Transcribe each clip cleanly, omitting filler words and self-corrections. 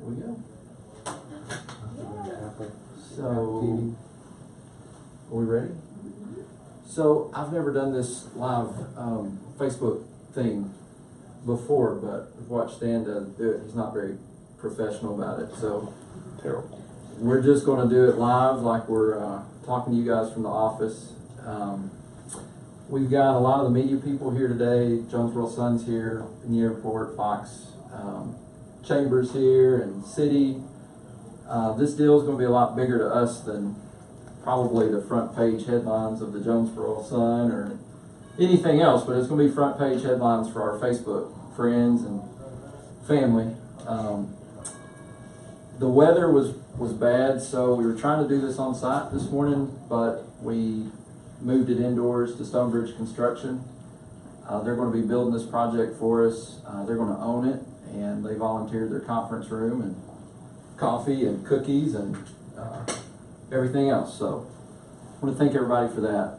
we go. So, are we ready? So, I've never done this live Facebook thing before, but I've watched Dan do it. He's not very professional about it, so Terrible. we're just going to do it live like we're talking to you guys from the office. We've got a lot of the media people here today. Jonesboro Sun's here in the airport, Fox Chambers here, and City. This deal is going to be a lot bigger to us than probably the front page headlines of the Jonesboro Sun or anything else, but it's going to be front page headlines for our Facebook friends and family. The weather was bad, so we were trying to do this on site this morning, but we moved it indoors to Stonebridge Construction. They're going to be building this project for us. They're going to own it, and they volunteered their conference room and coffee and cookies and everything else. So I want to thank everybody for that.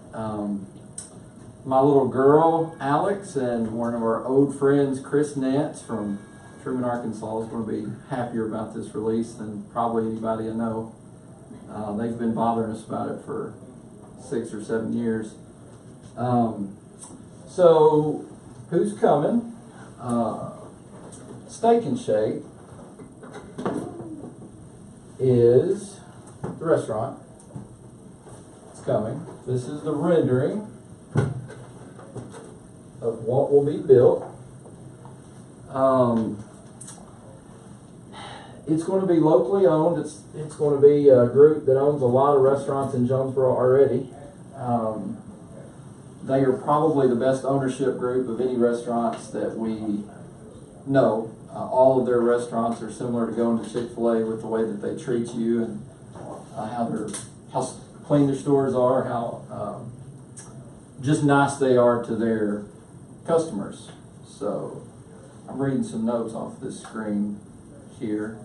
My little girl, Alex, and one of our old friends, Chris Nance from Truman, Arkansas, is going to be happier about this release than probably anybody I know. They've been bothering us about it for 6 or 7 years. So, who's coming? Steak and Shake is the restaurant. It's coming. This is the rendering of what will be built. It's going to be locally owned. It's going to be a group that owns a lot of restaurants in Jonesboro already. They are probably the best ownership group of any restaurants that we know. All of their restaurants are similar to going to Chick-fil-A with the way that they treat you and how clean their stores are, how just nice they are to their customers. So I'm reading some notes off this screen here.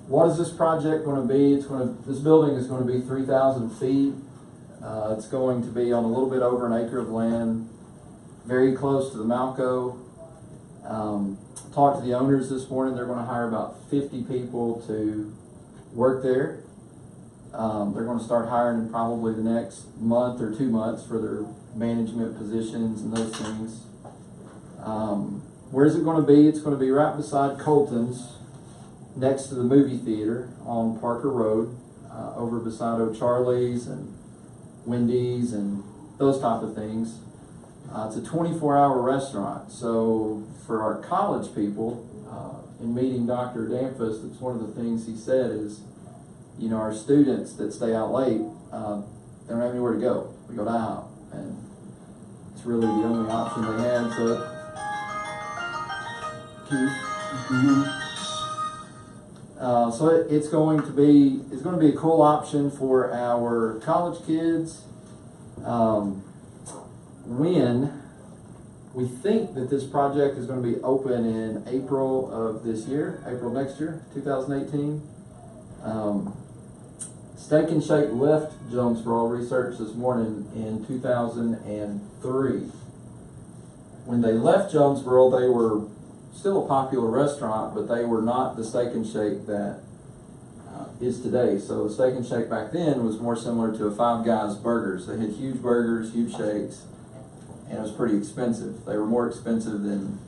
What is this project going to be? This building is going to be 3,000 feet. It's going to be on a little bit over an acre of land, very close to the Malco. Talked to the owners this morning. They're going to hire about 50 people to work there. They're going to start hiring in probably the next month or 2 months for their management positions and those things. Where's it going to be? It's going to be right beside Colton's, next to the movie theater on Parker Road, over beside O'Charlie's and Wendy's and those type of things. It's a 24-hour restaurant, so for our college people, in meeting Dr. Danfus, that's one of the things he said is, you know, our students that stay out late, they don't have anywhere to go. We go to IHOP, and it's really the only option they have. So, so it's going to be a cool option for our college kids. When we think that this project is going to be open in April of this year, April next year, 2018. Steak and Shake left Jonesboro, research this morning, in 2003. When they left Jonesboro, they were still a popular restaurant, but they were not the Steak and Shake that is today. So the Steak and Shake back then was more similar to a Five Guys Burgers. They had huge burgers, huge shakes, and it was pretty expensive. They were more expensive than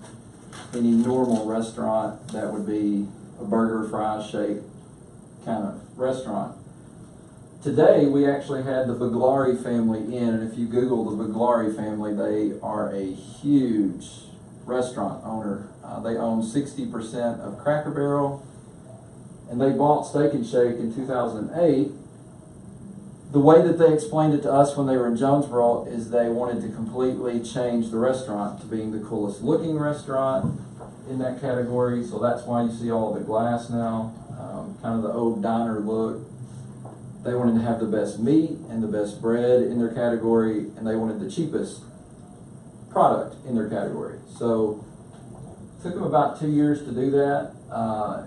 any normal restaurant that would be a burger, fries, shake kind of restaurant. Today, we actually had the Baglari family in, and if you Google the Baglari family, they are a huge restaurant owner. They own 60% of Cracker Barrel, and they bought Steak and Shake in 2008. The way that they explained it to us when they were in Jonesboro is they wanted to completely change the restaurant to being the coolest looking restaurant in that category. So that's why you see all the glass now, kind of the old diner look. They wanted to have the best meat and the best bread in their category, and they wanted the cheapest product in their category. So it took them about 2 years to do that,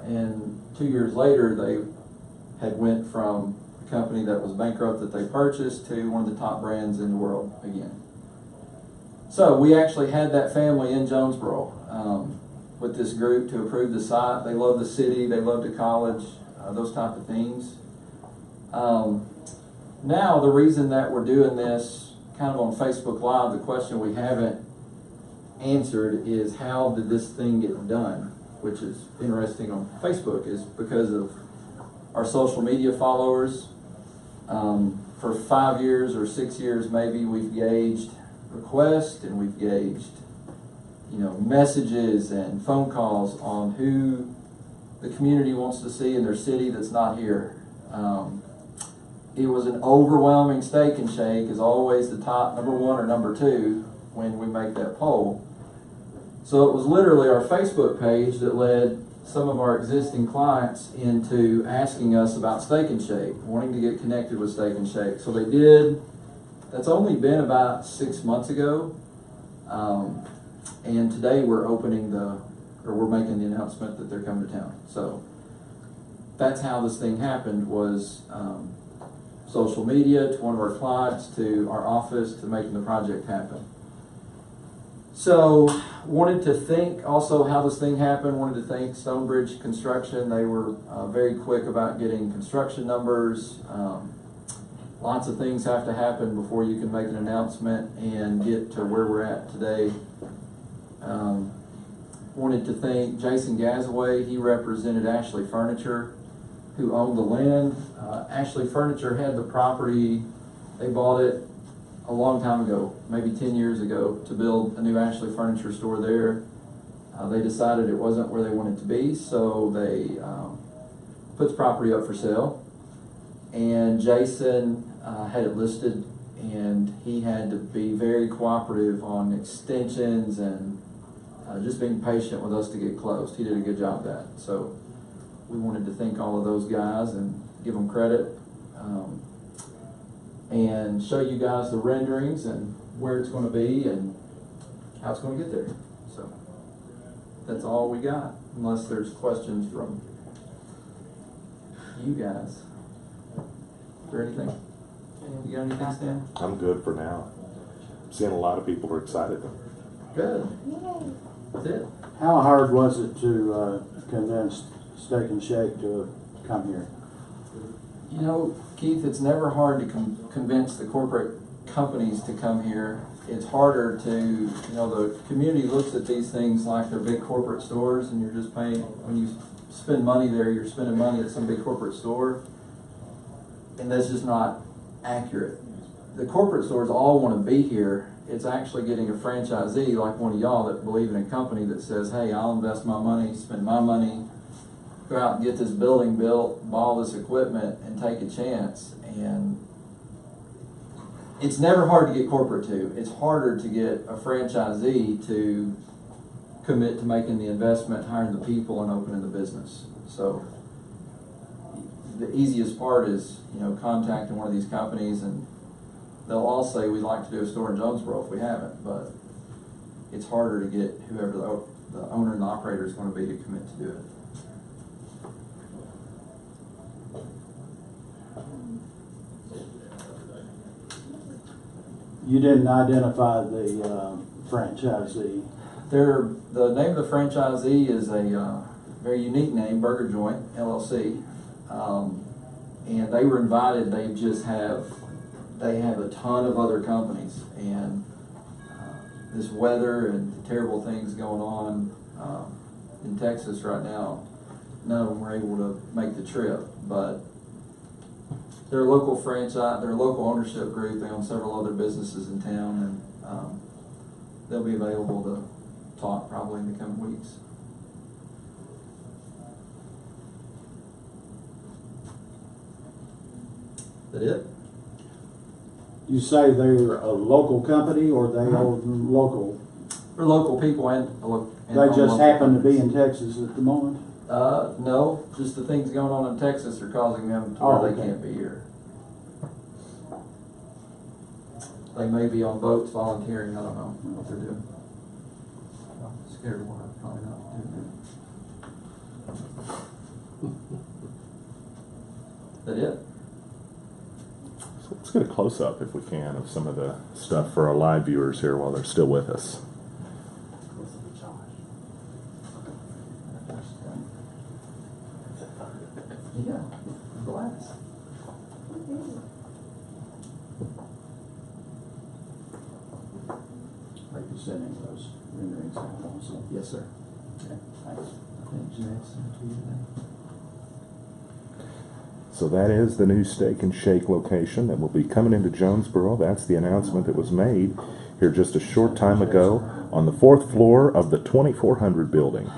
and 2 years later they had went from a company that was bankrupt that they purchased to one of the top brands in the world again. So we actually had that family in Jonesboro. with this group to approve the site. They love the city, they love the college, those type of things. Now, the reason that we're doing this kind of on Facebook Live, the question we haven't answered is, how did this thing get done? Which is interesting on Facebook, is because of our social media followers. For 5 years or 6 years maybe, we've gauged requests and we've gauged, messages and phone calls on who the community wants to see in their city that's not here. It was an overwhelming Steak and Shake is always the top number 1 or number 2 when we make that poll. So it was literally our Facebook page that led some of our existing clients into asking us about Steak and Shake, wanting to get connected with Steak and Shake. So they did. That's only been about 6 months ago. And today we're making the announcement that they're coming to town. So that's how this thing happened, was social media to one of our clients to our office to making the project happen. So wanted to thank also how this thing happened. Wanted to thank Stonebridge Construction. They were very quick about getting construction numbers. Lots of things have to happen before you can make an announcement and get to where we're at today. Wanted to thank Jason Gazaway. He represented Ashley Furniture, who owned the land. Ashley Furniture had the property. They bought it a long time ago, maybe 10 years ago, to build a new Ashley Furniture store there. They decided it wasn't where they wanted to be, so they put the property up for sale. And Jason had it listed, and he had to be very cooperative on extensions and just being patient with us to get closed. He did a good job of that. So we wanted to thank all of those guys and give them credit, and show you guys the renderings and where it's going to be and how it's going to get there. So that's all we got, unless there's questions from you guys. Is there anything? You got anything, Stan? I'm good for now. I'm seeing a lot of people are excited. Good. That's it. How hard was it to convince Steak and Shake to come here? Keith, it's never hard to convince the corporate companies to come here. It's harder to, the community looks at these things like they're big corporate stores, and you're just paying, when you spend money there, you're spending money at some big corporate store, and that's just not accurate. The corporate stores all want to be here. It's actually getting a franchisee like one of y'all that believe in a company that says, hey, I'll invest my money, spend my money, go out and get this building built, buy all this equipment, and take a chance. And it's never hard to get corporate to. It's harder to get a franchisee to commit to making the investment, hiring the people, and opening the business. So the easiest part is, contacting one of these companies, and they'll all say we'd like to do a store in Jonesboro if we haven't, but it's harder to get whoever the owner and the operator is going to be to commit to do it. You didn't identify the franchisee. The name of the franchisee is a very unique name, Burger Joint LLC, and they were invited. They have a ton of other companies, and this weather and the terrible things going on in Texas right now, none of them were able to make the trip, but they're a local franchise, they're a local ownership group. They own several other businesses in town, and they'll be available to talk probably in the coming weeks. Is that it? You say they're a local company, or they are local? They're local people and They just happen to be in Texas at the moment? No, just the things going on in Texas are causing them to where they can't be here. They may be on boats volunteering. I don't know what they're doing. Scared of water, probably not doing that. Is that it? So let's get a close-up, if we can, of some of the stuff for our live viewers here while they're still with us. Yeah, glass. Are you sending those renderings out also? Yes, sir. Okay, thanks. I think Jeanette sent it to you today. So that is the new Steak and Shake location that will be coming into Jonesboro. That's the announcement that was made here just a short time ago on the 4th floor of the 2400 building.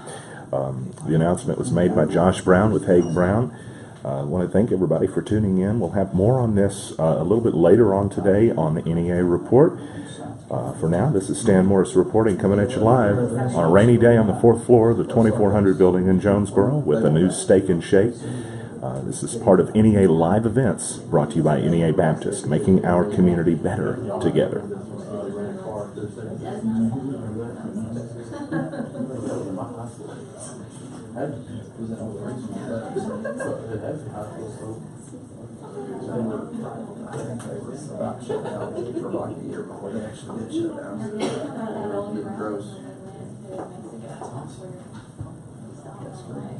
The announcement was made by Josh Brown with Haig Brown. I want to thank everybody for tuning in. We'll have more on this a little bit later on today on the NEA Report. For now, this is Stan Morris reporting, coming at you live on a rainy day on the 4th floor of the 2400 building in Jonesboro with a new Steak and Shake. This is part of NEA Live Events, brought to you by NEA Baptist, making our community better together. About shut down for like a year before they actually did shut down. Getting gross. That's awesome. That's great.